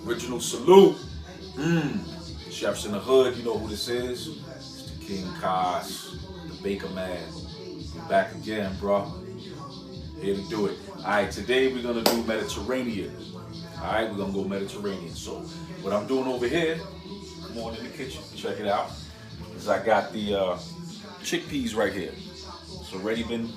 Original salute. Chefs in the hood, you know who this is. It's the King Kaz, the Baker Man. We're back again, bro. Here to do it. Alright, today we're gonna do Mediterranean. Alright, we're gonna go Mediterranean. So what I'm doing over here, come on in the kitchen, check it out. Is I got the chickpeas right here. It's already been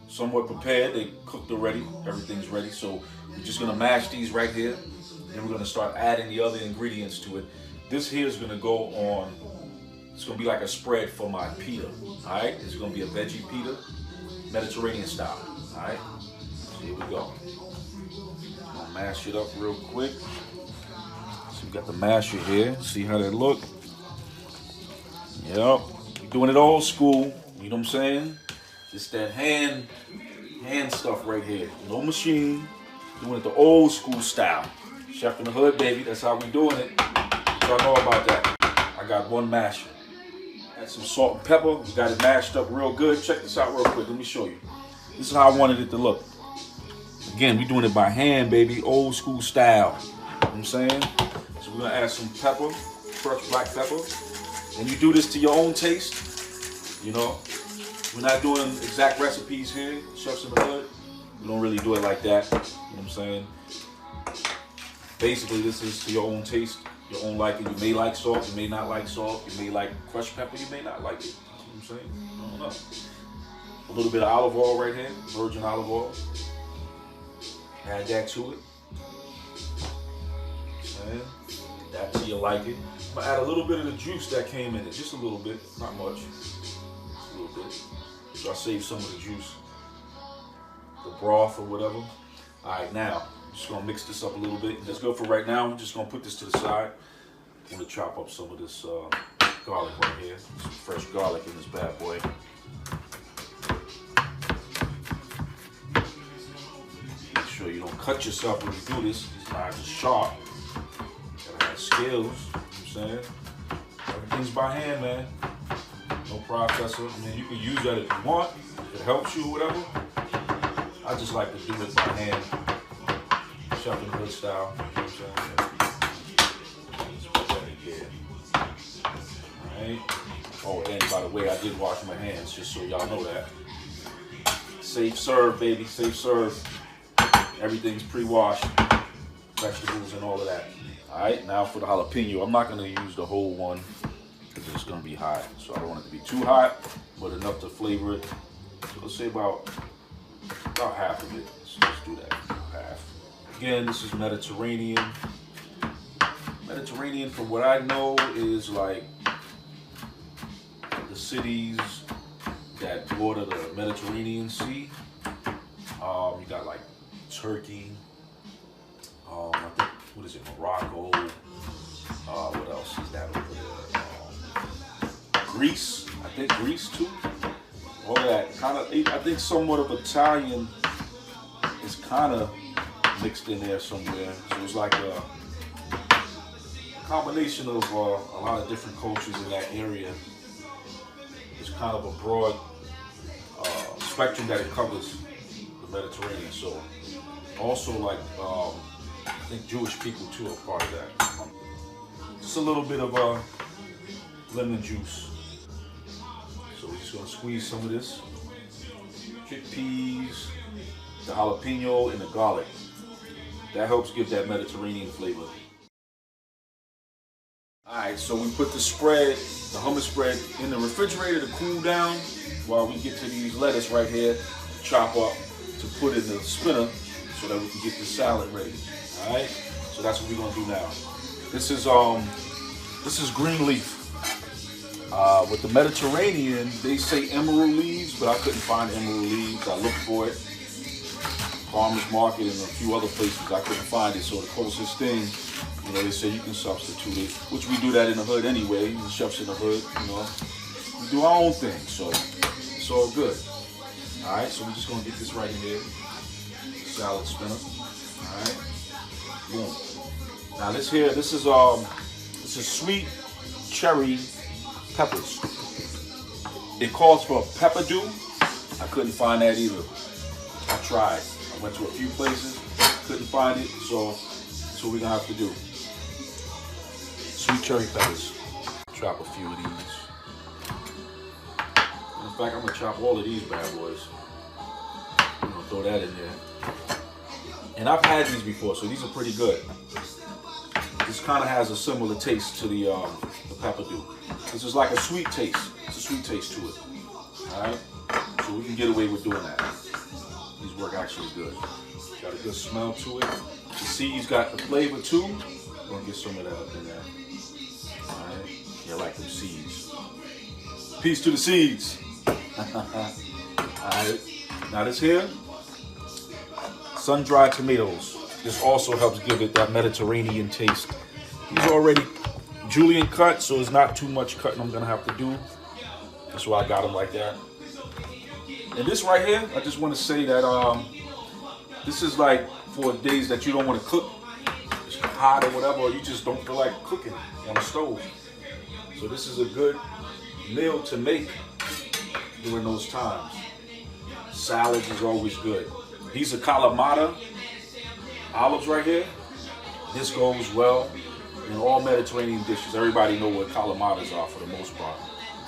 somewhat prepared. They cooked already. Everything's ready. So we're just gonna mash these right here. Then we're gonna start adding the other ingredients to it. This here is gonna go on, it's gonna be like a spread for my pita. Alright? It's gonna be a veggie pita, Mediterranean style. Alright? So here we go. I'm gonna mash it up real quick. So we got the masher here. See how that look? Yep. We're doing it old school. You know what I'm saying? Just that hand stuff right here. No machine. Doing it the old school style. Chef in the hood, baby. That's how we doing it. Y'all know about that. I got one masher. Add some salt and pepper. We got it mashed up real good. Check this out real quick. Let me show you. This is how I wanted it to look. Again, we doing it by hand, baby. Old school style. You know what I'm saying? So we're gonna add some pepper, fresh black pepper. And you do this to your own taste. You know, we're not doing exact recipes here, Chefs in the Hood. We don't really do it like that. You know what I'm saying? Basically, this is to your own taste, your own liking. You may like salt, you may not like salt. You may like crushed pepper, you may not like it. You know what I'm saying? I don't know. A little bit of olive oil right here, virgin olive oil. Add that to it. And that to your liking. I'm gonna add a little bit of the juice that came in it, just a little bit, not much. Just a little bit. So I saved some of the juice, the broth or whatever. All right, now. Just gonna mix this up a little bit. That's good for right now. I'm just gonna put this to the side. I'm gonna chop up some of this garlic right here. Some fresh garlic in this bad boy. Make sure you don't cut yourself when you do this. These knives are sharp. Gotta have skills. You know what I'm saying? Everything's by hand, man. No processor. I mean, you can use that if you want. If it helps you or whatever. I just like to do it by hand. Chef in the Hood style. You know what I'm saying? Let's put that in here. Alright. Oh, and by the way, I did wash my hands, just so y'all know that. Safe serve, baby. Safe serve. Everything's pre-washed. Vegetables and all of that. Alright, now for the jalapeno. I'm not going to use the whole one because it's going to be hot. So I don't want it to be too hot, but enough to flavor it. So let's say about half of it. So let's do that. Half. Again, this is Mediterranean. Mediterranean, from what I know, is like the cities that border the Mediterranean Sea. You got like Turkey. I think, what is it, Morocco? What else is that over there? Greece. I think Greece too. All that kind of. I think somewhat of Italian is kind of mixed in there somewhere. So it's like a combination of a lot of different cultures in that area. It's kind of a broad spectrum that it covers the Mediterranean. So also like I think Jewish people too are part of that. Just a little bit of lemon juice. So we're just gonna squeeze some of this chickpeas, the jalapeno, and the garlic. That helps give that Mediterranean flavor. Alright, so we put the spread, the hummus spread, in the refrigerator to cool down while we get to these lettuce right here to chop up to put in the spinner so that we can get the salad ready. Alright? So that's what we're gonna do now. This is green leaf. With the Mediterranean, they say emerald leaves, but I couldn't find emerald leaves. I looked for it. Farmers Market and a few other places, I couldn't find it. So the closest thing, you know, they say you can substitute it, which we do that in the hood anyway. The chefs in the hood, you know, we do our own thing, so it's all good. All right, so we're just gonna get this right in here, salad spinner. All right, boom. Now this is sweet cherry peppers. It calls for pepper dew. I couldn't find that either. I tried. I went to a few places, couldn't find it. So That's what we're gonna have to do. Sweet cherry peppers. Chop a few of these. In fact, I'm gonna chop all of these bad boys. I'm gonna throw that in there. And I've had these before, so these are pretty good. This kind of has a similar taste to the pepperdew. This is like a sweet taste. It's a sweet taste to it. All right, so we can get away with doing that. These work actually good. Got a good smell to it. The seeds got the flavor too. We're gonna get some of that up in there. All right, yeah, I like them seeds. Peace to the seeds. All right, now this here, sun-dried tomatoes. This also helps give it that Mediterranean taste. These are already julienne cut, so it's not too much cutting I'm gonna have to do. That's why I got them like that. And this right here, I just want to say that this is like for days that you don't want to cook, it's hot or whatever, or you just don't feel like cooking on the stove. So this is a good meal to make during those times. Salads is always good. These are Kalamata olives right here. This goes well in all Mediterranean dishes. Everybody know what Kalamatas are for the most part.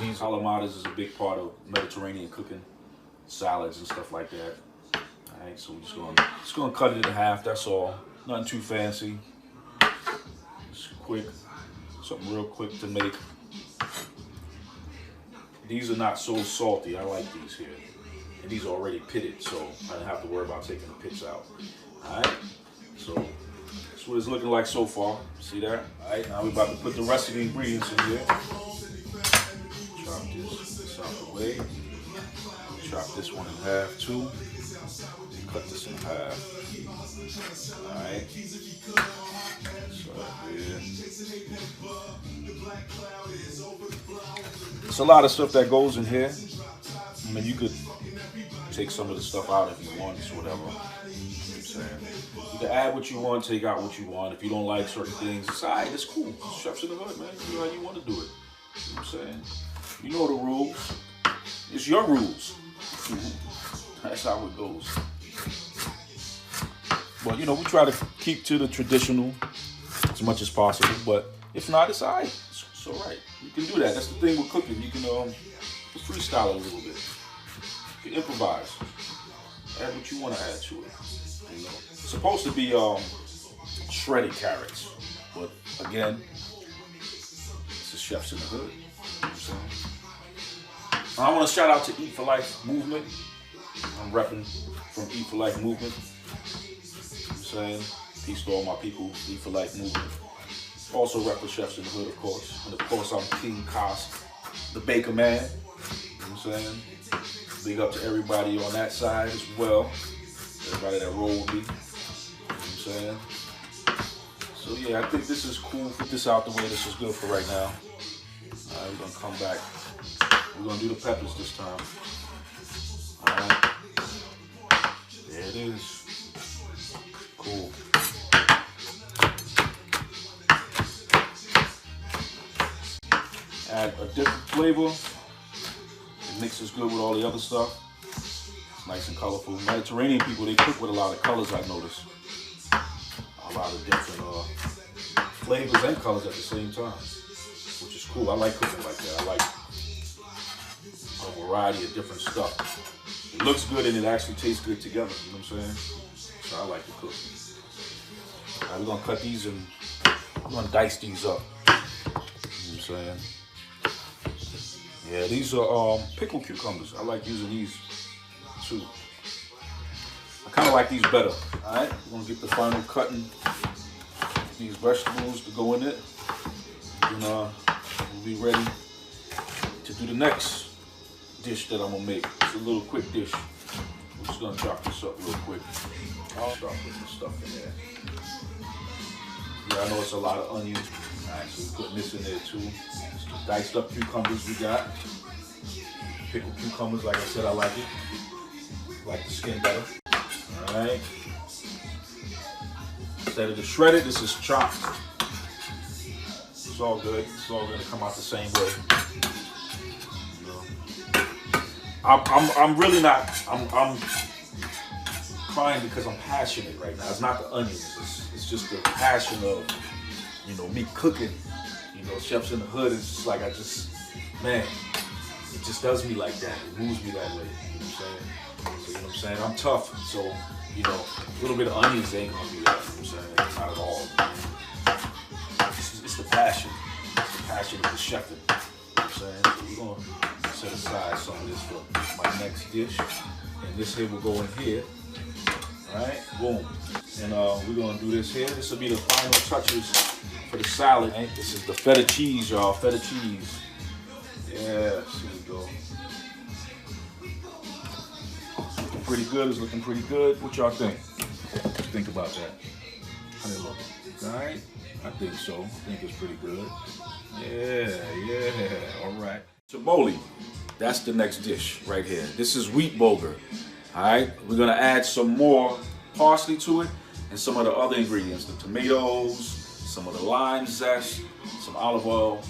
These Kalamatas is a big part of Mediterranean cooking, salads and stuff like that. All right, so we're just gonna cut it in half. That's all. Nothing too fancy. Just quick, something real quick to make. These are not so salty. I like these here. And these are already pitted, so I don't have to worry about taking the pits out. All right, so that's what it's looking like so far. See that? All right, now we're about to put the rest of the ingredients in here. Chop this out the way. Chop this one in half too. Cut this in half. All right. So yeah. There's a lot of stuff that goes in here. I mean, you could take some of the stuff out if you want, or whatever. You know what I'm saying? You can add what you want, take out what you want. If you don't like certain things, it's all right, it's cool. Chefs in the hood, man. You know how you want to do it. You know what I'm saying? You know the rules. It's your rules. That's how it goes. But, you know, we try to keep to the traditional as much as possible. But if not, it's all right. It's all right. You can do that. That's the thing with cooking. You can freestyle a little bit. You can improvise. Add what you want to add to it. You know, it's supposed to be shredded carrots, but again, it's the chefs in the hood. You know what I'm saying? I want to shout out to Eat for Life Movement. I'm repping from Eat for Life Movement. You know what I'm saying? Peace to all my people, Eat for Life Movement. Also rep for Chefs in the Hood, of course. And of course, I'm King Cos, the Baker Man. You know what I'm saying? Big up to everybody on that side as well. Everybody that roll with me. You know what I'm saying? So yeah, I think this is cool. Put this out the way. This is good for right now. Alright, we're gonna come back. We're gonna do the peppers this time. Alright. There it is. Cool. Add a different flavor. It mixes good with all the other stuff. It's nice and colorful. Mediterranean people, they cook with a lot of colors, I noticed. A lot of different flavors and colors at the same time, which is cool. I like cooking like that. I like a variety of different stuff. It looks good and it actually tastes good together, you know what I'm saying? So I like to cook. All right, we're gonna cut these and we're gonna dice these up. You know what I'm saying? Yeah, these are pickled cucumbers. I like using these too. I kind of like these better. All right, we're gonna get the final cutting these vegetables to go in it. And we'll be ready to do the next dish that I'm gonna make. It's a little quick dish. I'm just gonna chop this up real quick. I'll start putting the stuff in there. Yeah, I know it's a lot of onions. All right, so we're putting this in there too. Diced up cucumbers we got. Pickled cucumbers, like I said, I like it. Like the skin better. Alright. Instead of the shredded, this is chopped. It's all good. It's all gonna come out the same way. I'm really not. I'm crying because I'm passionate right now. It's not the onions. It's just the passion of, you know, me cooking. You know, Chefs in the Hood is just like, man, it just does me like that. It moves me that way. You know what I'm saying? So, you know what I'm saying? I'm tough. So, you know, a little bit of onions ain't gonna do that. You know what I'm saying? Not at all. It's the passion. It's the passion of the chefing. You know what I'm saying? So we're gonna set aside some of this for my next dish. And this here will go in here. Alright, boom. And we're gonna do this here. This will be the final touches for the salad. Right? This is the feta cheese, y'all. Feta cheese. Yes, here we go. It's looking pretty good. It's looking pretty good. What y'all think? What you think about that? How does it look? Alright? I think so. I think it's pretty good. Yeah. Alright. Tabouleh. That's the next dish right here. This is wheat bulgur. Alright? We're gonna add some more parsley to it and some of the other ingredients. The tomatoes, some of the lime zest, some olive oil,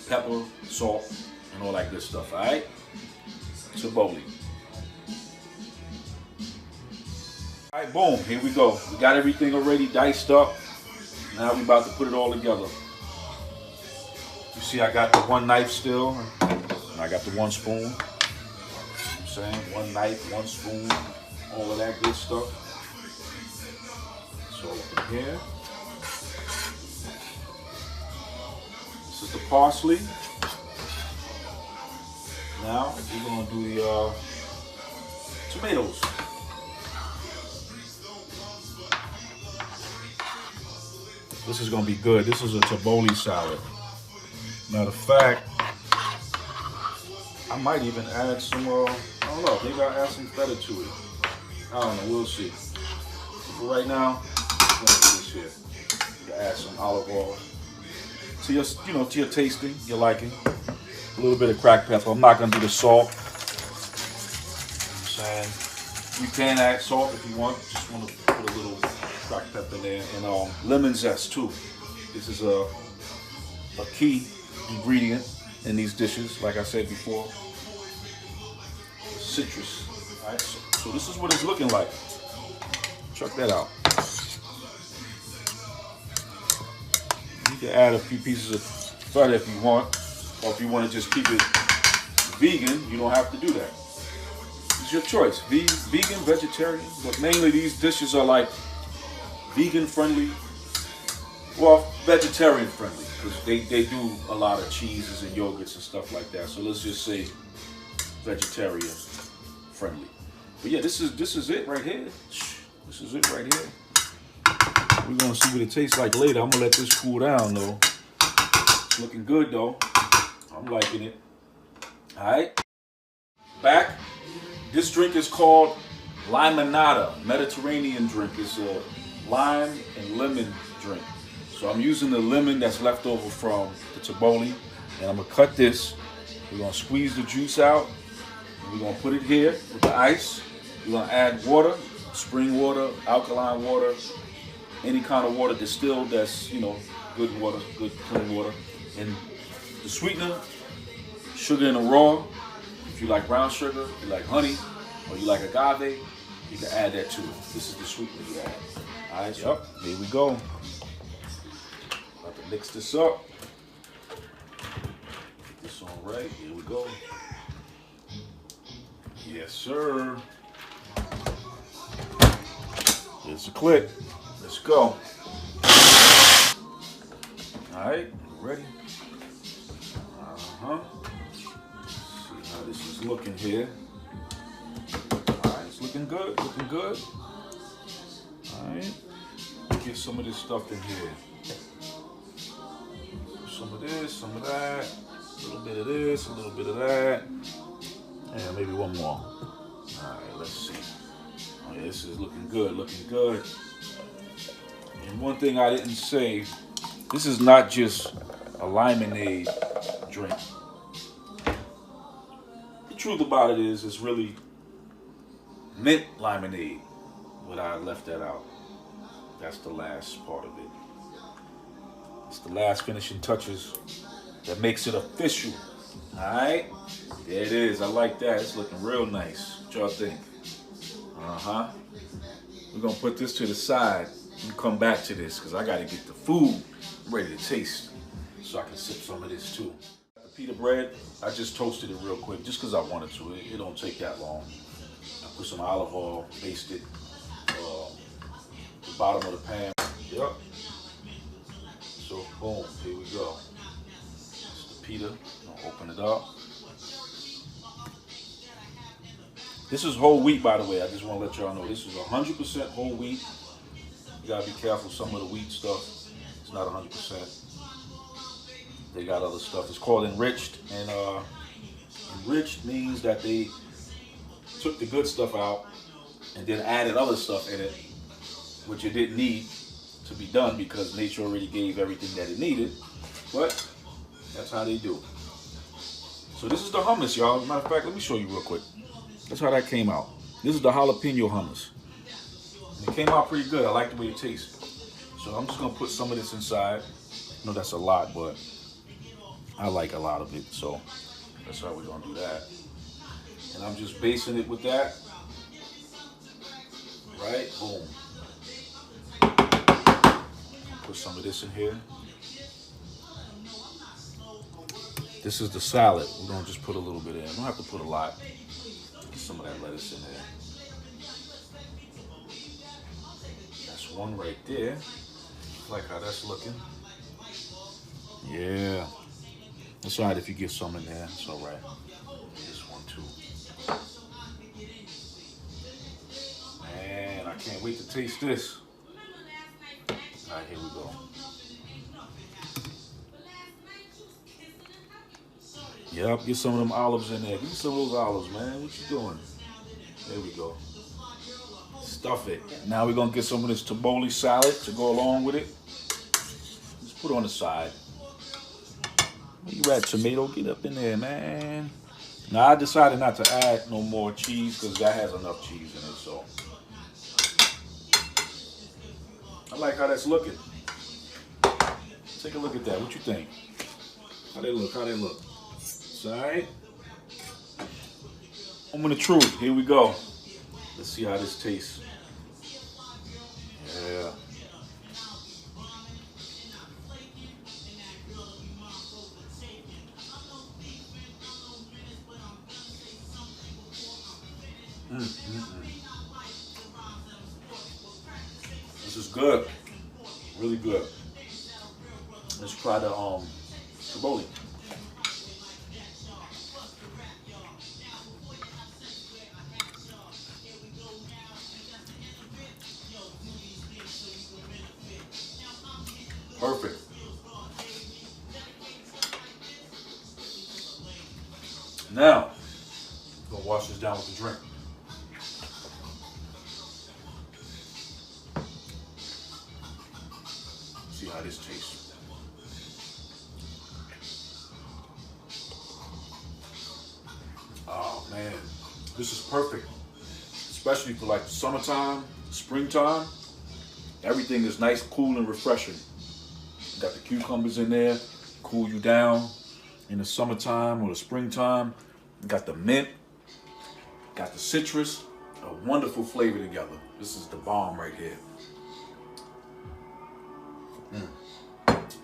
pepper, salt, and all that good stuff. Alright? Tabouleh. Alright, boom, here we go. We got everything already diced up. Now we're about to put it all together. You see I got the one knife still, and I got the one spoon. You know what I'm saying? One knife, one spoon, all of that good stuff. So up in here. This is the parsley. Now we're gonna do the tomatoes. This is gonna be good. This is a Tabouleh salad. Matter of fact, I might even add some, I don't know, maybe I'll add some feta to it. I don't know, we'll see. But right now, I'm gonna do this here. You can add some olive oil to your, you know, to your tasting, your liking. A little bit of cracked pepper. I'm not gonna do the salt. You know what I'm saying? You can add salt if you want. Just want to put a little cracked pepper in there, and lemon zest too. This is a key ingredient in these dishes, like I said before. Citrus. All right, so this is what it's looking like. Check that out. You can add a few pieces of feta if you want, or if you want to just keep it vegan, you don't have to do that. It's your choice, vegan, vegetarian, but mainly these dishes are like vegan friendly, well, vegetarian friendly, because they do a lot of cheeses and yogurts and stuff like that. So let's just say vegetarian friendly. But yeah, this is it right here. This is it right here. We're gonna see what it tastes like later. I'm gonna let this cool down though. It's looking good though. I'm liking it. All right, back. This drink is called Limonana, Mediterranean drink. It's a lime and lemon drink. So I'm using the lemon that's left over from the Tabouleh, and I'm gonna cut this. We're gonna squeeze the juice out, and we're gonna put it here with the ice. We're gonna add water, spring water, alkaline water, any kind of water distilled that's, you know, good water, good clean water. And the sweetener, sugar in a raw. If you like brown sugar, if you like honey, or you like agave, you can add that to it. This is the sweetener you add. All right, so here we go. About to mix this up. Get this on right. Here we go. Yes, sir. Here's the click. Let's go. All right, ready? See how this is looking here. All right, it's looking good, looking good. All right, get some of this stuff in here. Some of this, some of that, a little bit of this, a little bit of that, and maybe one more. All right, let's see. Oh, yeah, this is looking good, looking good. And one thing I didn't say, this is not just a limonade drink. The truth about it is, it's really mint limonade, but I left that out. That's the last part of it. It's the last finishing touches that makes it official. Alright? There it is. I like that. It's looking real nice. What y'all think? We're gonna put this to the side and come back to this because I gotta get the food ready to taste so I can sip some of this too. The pita bread, I just toasted it real quick just because I wanted to. It don't take that long. I put some olive oil, basted the bottom of the pan. Yep. So boom, here we go. It's the pita. I'll open it up. This is whole wheat, by the way. I just want to let y'all know this is 100% whole wheat. You gotta be careful. Some of the wheat stuff, it's not 100%. They got other stuff. It's called enriched, and enriched means that they took the good stuff out and then added other stuff in it, which it didn't need to be done because nature already gave everything that it needed. But that's how they do. So this is the hummus, y'all. As a matter of fact, let me show you real quick. That's how that came out. This is the jalapeno hummus. And it came out pretty good. I like the way it tastes. So I'm just gonna put some of this inside. I know that's a lot, but I like a lot of it. So that's how we're gonna do that. And I'm just basing it with that. Right? Boom. Put some of this in here. This is the salad. We're gonna just put a little bit in. I don't have to put a lot. Get some of that lettuce in there. That's one right there. Like how that's looking. Yeah. That's all right if you get some in there. It's all right. This one too. Man, I can't wait to taste this. All right, here we go. Yep, get some of them olives in there. Give me some of those olives, man. What you doing? There we go. Stuff it. Now we're gonna get some of this Tabouleh salad to go along with it. Just put it on the side. Where you at, tomato? Get up in there, man. Now I decided not to add no more cheese because that has enough cheese in it, so. I like how that's looking. Take a look at that. What you think? How they look? How they look? It's all right. Moment of truth. Here we go. Let's see how this tastes. Yeah. This is good. Really good. Let's try the Tabouleh. Perfect. Now, I'm gonna wash this down with the drink. See how this tastes. Oh man, this is perfect. Especially for like the summertime, springtime. Everything is nice, cool, and refreshing. Got the cucumbers in there, cool you down in the summertime or the springtime. Got the mint, got the citrus, a wonderful flavor together. This is the bomb right here.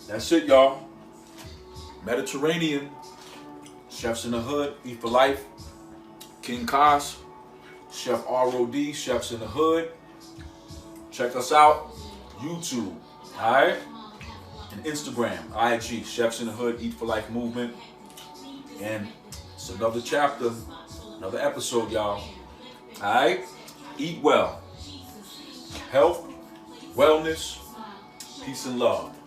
That's it, y'all. Mediterranean, Chefs in the Hood, Eat for Life, King Kos, Chef ROD, Chefs in the Hood. Check us out, YouTube, all right? And Instagram, IG, Chefs in the Hood, Eat for Life Movement. And it's another chapter, another episode, y'all. All right? Eat well. Health, wellness, peace and love.